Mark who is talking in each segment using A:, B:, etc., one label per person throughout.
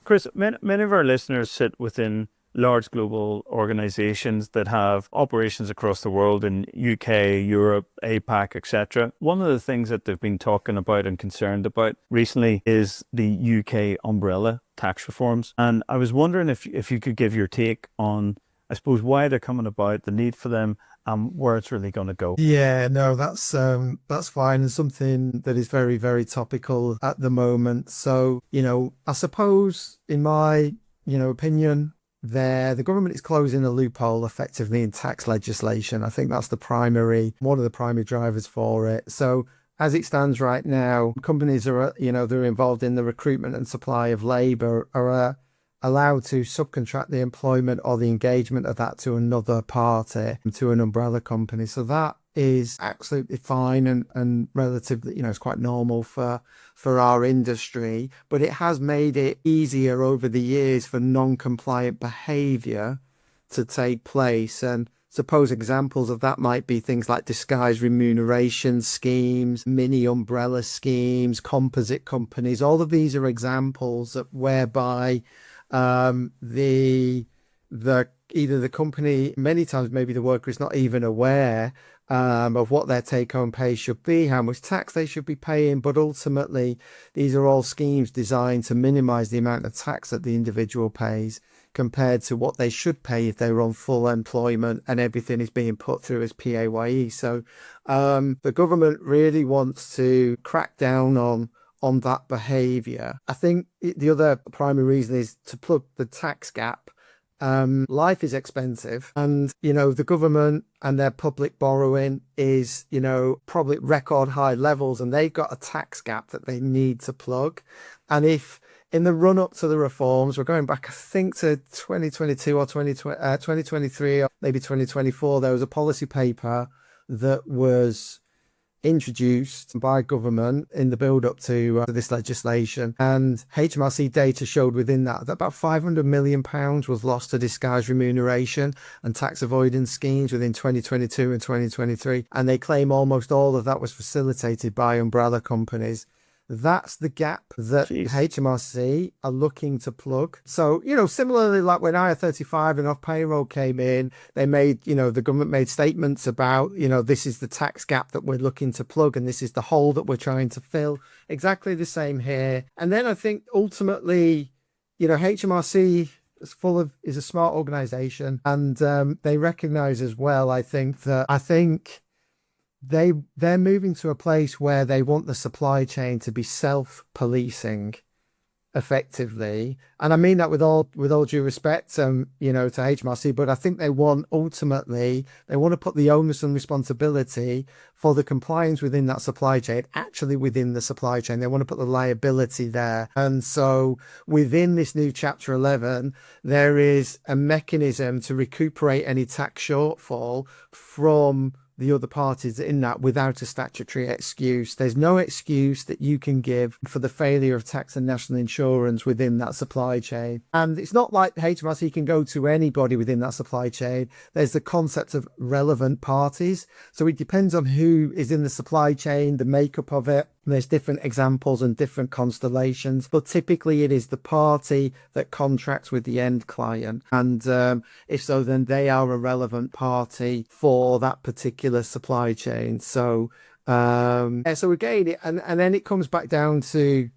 A: Chris, many of our listeners sit within large global organizations that have operations across the world in UK, Europe, APAC, etc. One of the things that they've been talking about and concerned about recently is the UK umbrella tax reforms. And I was wondering if you could give your take on, I suppose, why they're coming about, the need for them, and where it's really going to go.
B: Yeah, no, that's fine, and something that is very, very topical at the moment. So, I suppose in my, opinion, the government is closing a loophole effectively in tax legislation. I think that's one of the primary drivers for it. So as it stands right now, companies are, they're involved in the recruitment and supply of labor are allowed to subcontract the employment or the engagement of that to another party, to an umbrella company. So that is absolutely fine and relatively, it's quite normal for our industry, but it has made it easier over the years for non-compliant behavior to take place. And suppose examples of that might be things like disguised remuneration schemes, mini umbrella schemes, composite companies. All of these are examples of whereby the either the company, many times maybe the worker is not even aware of what their take-home pay should be, how much tax they should be paying, but ultimately these are all schemes designed to minimize the amount of tax that the individual pays compared to what they should pay if they were on full employment and everything is being put through as PAYE. So the government really wants to crack down on that behavior. I think the other primary reason is to plug the tax gap. Life is expensive, and the government and their public borrowing is probably record high levels, and they've got a tax gap that they need to plug. And if in the run up to the reforms, we're going back I think to 2022 or 2023 or maybe 2024, there was a policy paper that was introduced by government in the build up to this legislation, and HMRC data showed within that about £500 million was lost to disguised remuneration and tax avoidance schemes within 2022 and 2023, and they claim almost all of that was facilitated by umbrella companies. That's the gap that HMRC are looking to plug. So, similarly, like when IR35 and off payroll came in, they made, the government made statements about, this is the tax gap that we're looking to plug and this is the hole that we're trying to fill. Exactly the same here. And then I think ultimately, HMRC is a smart organization, and they recognize as well, I think they're moving to a place where they want the supply chain to be self-policing effectively. And I mean that with all due respect, to HMRC, but I think they want to put the onus and responsibility for the compliance within that supply chain, actually within the supply chain. They want to put the liability there. And so within this new Chapter 11, there is a mechanism to recuperate any tax shortfall from the other parties in that without a statutory excuse. There's no excuse that you can give for the failure of tax and national insurance within that supply chain. And it's not like HMRC can go to anybody within that supply chain. There's the concept of relevant parties. So it depends on who is in the supply chain, the makeup of it. There's different examples and different constellations, but typically it is the party that contracts with the end client. And if so, then they are a relevant party for that particular supply chain. So, so again, and then it comes back down to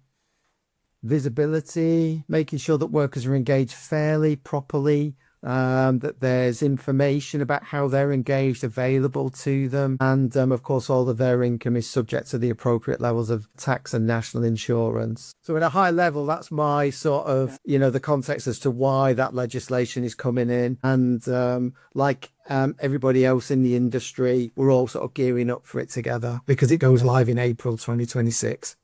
B: visibility, making sure that workers are engaged fairly, properly, that there's information about how they're engaged available to them, and of course all of their income is subject to the appropriate levels of tax and national insurance. So at a high level, that's my sort of the context as to why that legislation is coming in. And everybody else in the industry, we're all sort of gearing up for it together because it goes live in April 2026.